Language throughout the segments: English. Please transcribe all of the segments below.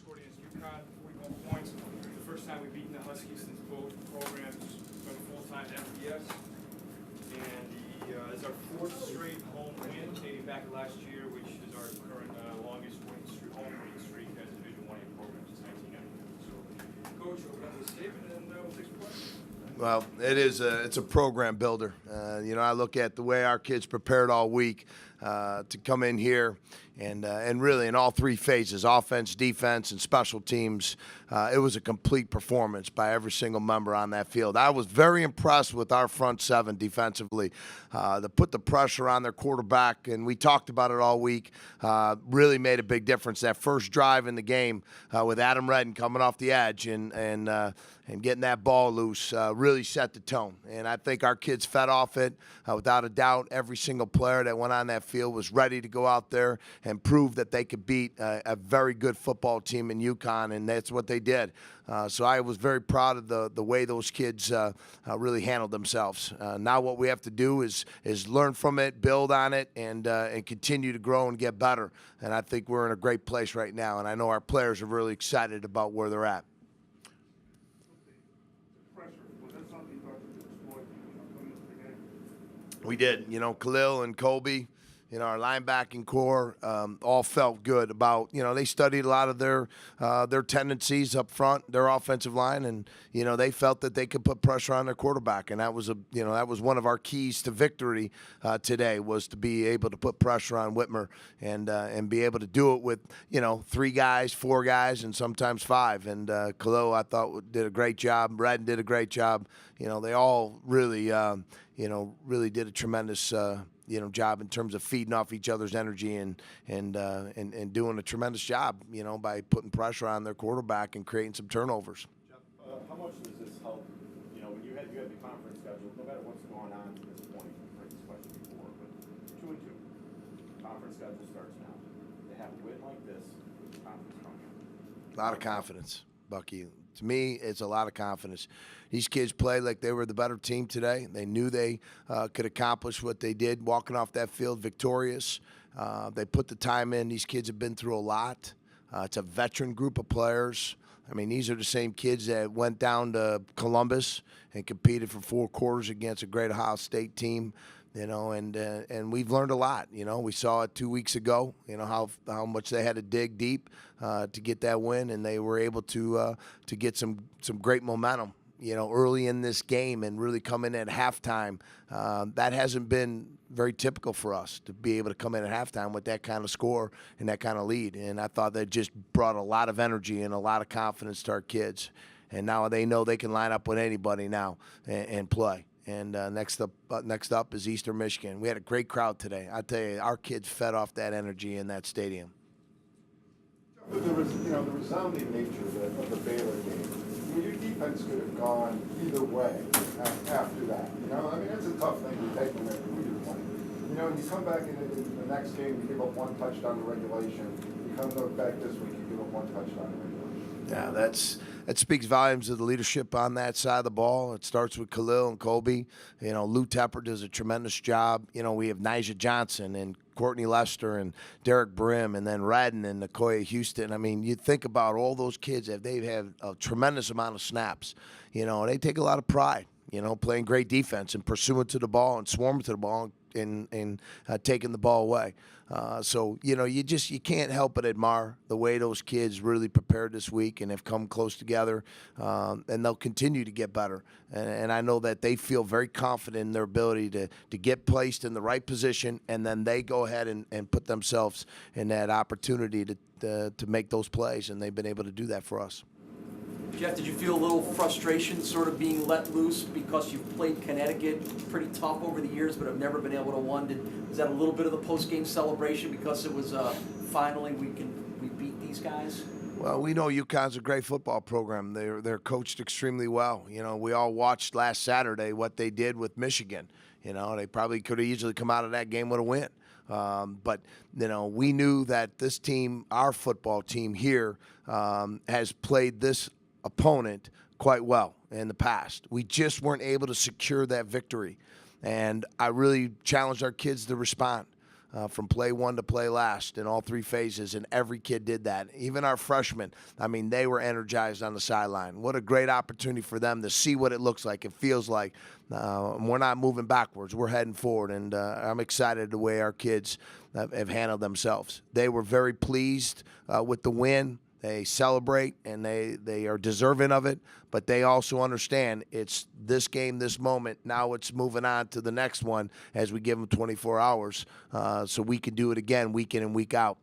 scored against UConn, 41 points. The first time we've beaten the Huskies since both programs went full-time to FBS. And it's our fourth straight home win, dating back to last year, which is our current longest home winning streak as a Division I program since 1999. So, Coach, open up the statement and we'll take some questions. Well, it's a program builder. I look at the way our kids prepared all week to come in here and really in all three phases, offense, defense, and special teams, it was a complete performance by every single member on that field. I was very impressed with our front seven defensively. To put the pressure on their quarterback, and we talked about it all week, really made a big difference. That first drive in the game with Adam Redden coming off the edge and getting that ball loose really set the tone. And I think our kids fed off it. Without a doubt, every single player that went on that field was ready to go out there and prove that they could beat a very good football team in UConn, and that's what they did. So I was very proud of the way those kids really handled themselves. Now what we have to do is learn from it, build on it, and continue to grow and get better. And I think we're in a great place right now, and I know our players are really excited about where they're at. We did. Khalil and Colby, our linebacking core all felt good about, they studied a lot of their tendencies up front, their offensive line, and, they felt that they could put pressure on their quarterback. And that was that was one of our keys to victory today, was to be able to put pressure on Whitmer and be able to do it with, 3 guys, 4 guys, and sometimes 5. And Khalil, I thought, did a great job. Redden did a great job. They all really, really did a tremendous job in terms of feeding off each other's energy and doing a tremendous job, by putting pressure on their quarterback and creating some turnovers. Jeff, how much does this help? When you have the conference schedule, no matter what's going on to this point, we've heard this question before, but 2-2, conference schedule starts now. They have a win like this with the conference coming up. A lot of confidence, Bucky. To me, it's a lot of confidence. These kids played like they were the better team today. They knew they could accomplish what they did, walking off that field victorious. They put the time in. These kids have been through a lot. It's a veteran group of players. I mean, these are the same kids that went down to Columbus and competed for 4 quarters against a great Ohio State team. And we've learned a lot. We saw it 2 weeks ago, how much they had to dig deep to get that win, and they were able to get some great momentum, early in this game and really come in at halftime. That hasn't been very typical for us, to be able to come in at halftime with that kind of score and that kind of lead. And I thought that just brought a lot of energy and a lot of confidence to our kids. And now they know they can line up with anybody now and play. And next up is Eastern Michigan. We had a great crowd today. I tell you, our kids fed off that energy in that stadium. But there was, the resounding nature of the Baylor game. Your defense could have gone either way after that. It's a tough thing to take when you're playing. And you come back in the next game, you give up 1 touchdown to regulation. You come back this week, you give up 1 touchdown to regulation. Yeah, that speaks volumes of the leadership on that side of the ball. It starts with Khalil and Colby. Lou Tepper does a tremendous job. We have Nigel Johnson and Courtney Lester and Derek Brim, and then Redden and Nicoya Houston. I mean, you think about all those kids, they've had a tremendous amount of snaps. They take a lot of pride, playing great defense and pursuing to the ball and swarming to the ball and taking the ball away. So you can't help but admire the way those kids really prepared this week and have come close together, and they'll continue to get better. And I know that they feel very confident in their ability to get placed in the right position, and then they go ahead and put themselves in that opportunity to make those plays, and they've been able to do that for us. Jeff, did you feel a little frustration sort of being let loose because you've played Connecticut pretty tough over the years but have never been able to win? Was that a little bit of the post-game celebration because it was finally we beat these guys? Well, we know UConn's a great football program. They're coached extremely well. We all watched last Saturday what they did with Michigan. They probably could have easily come out of that game with a win. But we knew that this team, our football team here, has played this opponent quite well in the past. We just weren't able to secure that victory. And I really challenged our kids to respond. from play one to play last in all three phases, and every kid did that. Even our freshmen, I mean, they were energized on the sideline. What a great opportunity for them to see what it looks like, it feels like. We're not moving backwards. We're heading forward, and I'm excited the way our kids have handled themselves. They were very pleased with the win. They celebrate, and they are deserving of it, but they also understand it's this game, this moment. Now it's moving on to the next one as we give them 24 hours so we can do it again week in and week out.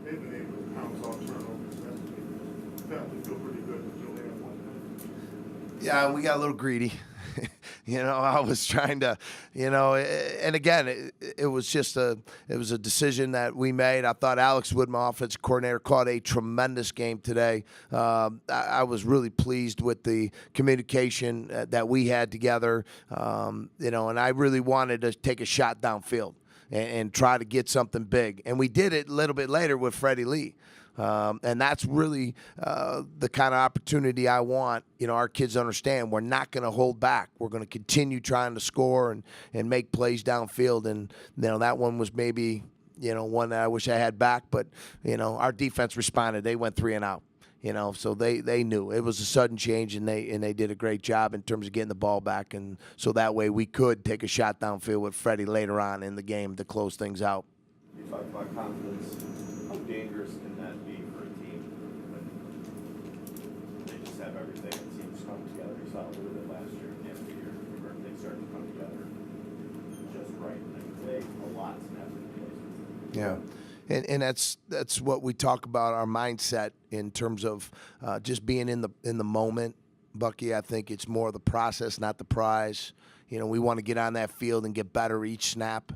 They've been able to pounce off turnovers. That's definitely feel pretty good that you land one. Yeah, we got a little greedy. I was trying to, and again, it was just a decision that we made. I thought Alex Wood, my offensive coordinator, caught a tremendous game today. I was really pleased with the communication that we had together, and I really wanted to take a shot downfield and try to get something big. And we did it a little bit later with Freddie Lee. And that's really the kind of opportunity I want, our kids to understand. We're not going to hold back. We're going to continue trying to score and make plays downfield. And, that one was maybe, one that I wish I had back. But, our defense responded. They went 3 and out, so they knew. It was a sudden change, and they did a great job in terms of getting the ball back. And so that way we could take a shot downfield with Freddie later on in the game to close things out. You talk about confidence. How dangerous can that be for a team when they just have everything and teams come together? You saw a little bit last year at the end of the year where they started to come together just right. I mean, today, a lot snapped into place. Yeah. And that's what we talk about, our mindset in terms of just being in the moment. Bucky, I think it's more the process, not the prize. We want to get on that field and get better each snap.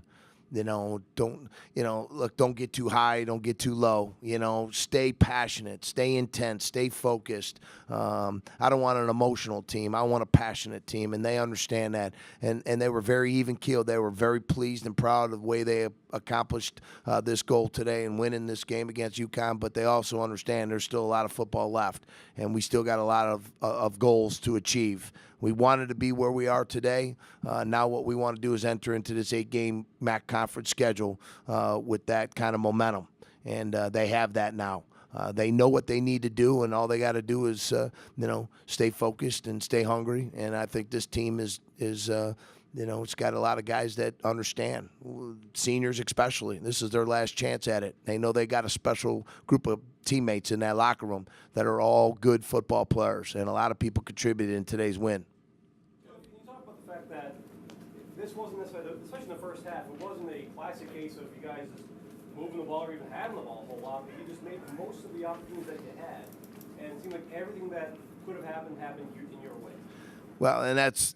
Don't get too high, don't get too low. Stay passionate, stay intense, stay focused. I don't want an emotional team. I want a passionate team, and they understand that. And they were very even-keeled. They were very pleased and proud of the way they accomplished this goal today and winning this game against UConn, but they also understand there's still a lot of football left, and we still got a lot of goals to achieve. We wanted to be where we are today. Now what we want to do is enter into this 8-game MAC conference schedule with that kind of momentum, and they have that now. They know what they need to do, and all they got to do is, stay focused and stay hungry. And I think this team is it's got a lot of guys that understand, seniors especially. This is their last chance at it. They know they got a special group of teammates in that locker room that are all good football players, and a lot of people contributed in today's win. Can you talk about the fact that this wasn't necessarily, especially in the first half, it wasn't a classic case of you guys just moving the ball or even having the ball a whole lot, but you just made the most of the opportunities that you had, and it seemed like everything that could have happened in your way. Well, and that's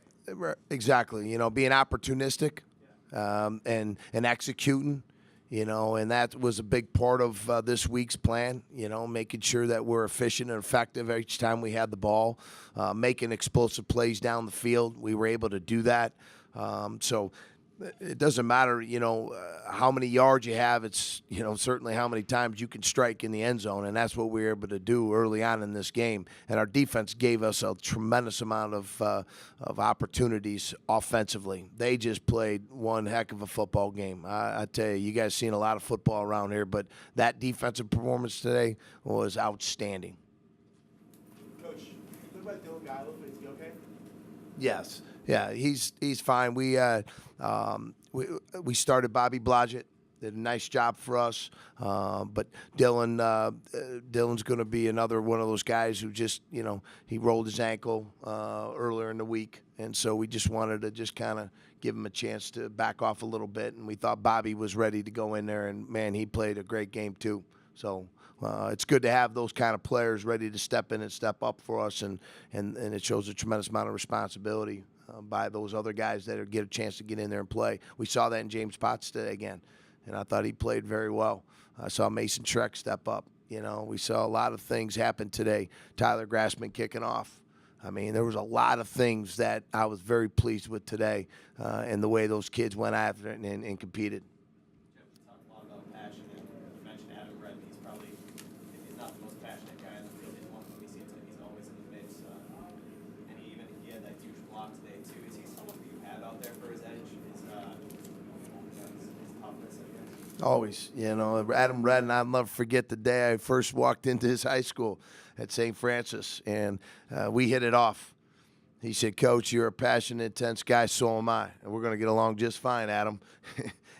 exactly, being opportunistic and executing. And that was a big part of this week's plan, making sure that we're efficient and effective each time we had the ball, making explosive plays down the field. We were able to do that. So it doesn't matter, how many yards you have. It's, certainly how many times you can strike in the end zone, and that's what we were able to do early on in this game. And our defense gave us a tremendous amount of opportunities offensively. They just played one heck of a football game. I tell you guys seen a lot of football around here, but that defensive performance today was outstanding. Coach, what about Dylan Guy? Is he okay? Yes. Yeah, he's fine. We started Bobby Blodgett, did a nice job for us, but Dylan's going to be another one of those guys who just he rolled his ankle earlier in the week, and so we just wanted to just kind of give him a chance to back off a little bit, and we thought Bobby was ready to go in there, and man, he played a great game too. So. It's good to have those kind of players ready to step in and step up for us, and it shows a tremendous amount of responsibility by those other guys that get a chance to get in there and play. We saw that in James Potts today again, and I thought he played very well. I saw Mason Schreck step up. We saw a lot of things happen today. Tyler Grassman kicking off. I mean, there was a lot of things that I was very pleased with today, and the way those kids went after it and competed. Today too. Is he someone that you have out there for his edge, his toughness, I guess? Always, Adam Redden, I'll never forget the day I first walked into his high school at St. Francis, and we hit it off. He said, Coach, you're a passionate, intense guy, so am I, and we're going to get along just fine, Adam.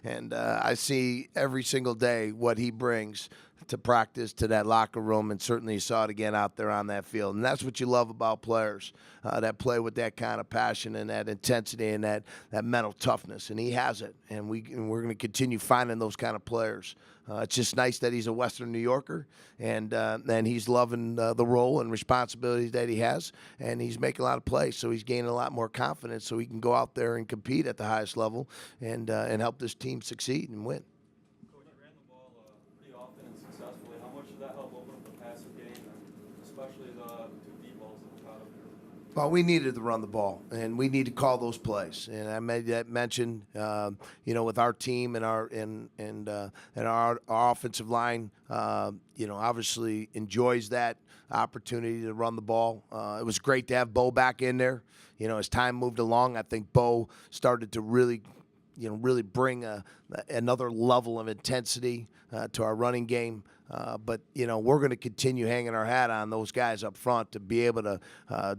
And I see every single day what he brings to practice, to that locker room, and certainly you saw it again out there on that field. And that's what you love about players that play with that kind of passion and that intensity and that mental toughness. And he has it, and we're going to continue finding those kind of players. It's just nice that he's a Western New Yorker, and he's loving the role and responsibilities that he has, and he's making a lot of plays, so he's gaining a lot more confidence so he can go out there and compete at the highest level and help this team succeed and win. Coach, you ran the ball pretty often and successfully. How much did that help open up the passing game, and especially the two deep balls that were caught up here? Well, we needed to run the ball, and we need to call those plays. And I made that mention, with our team and our offensive line, obviously enjoys that opportunity to run the ball. It was great to have Bo back in there. As time moved along, I think Bo started to really bring another level of intensity to our running game. But we're going to continue hanging our hat on those guys up front to be able to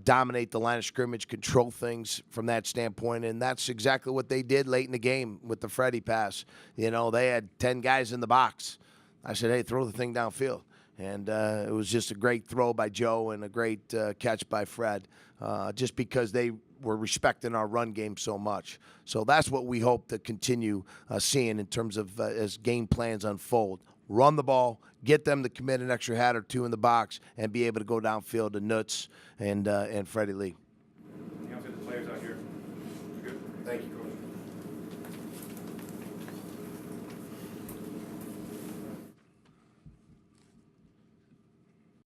dominate the line of scrimmage, control things from that standpoint. And that's exactly what they did late in the game with the Freddie pass. They had 10 guys in the box. I said, hey, throw the thing downfield. And it was just a great throw by Joe and a great catch by Fred, just because they were respecting our run game so much. So that's what we hope to continue seeing in terms of as game plans unfold. Run the ball, get them to commit an extra hat or two in the box, and be able to go downfield to Nuts and Freddie Lee. Anything else with the players out here? Good. Thank you.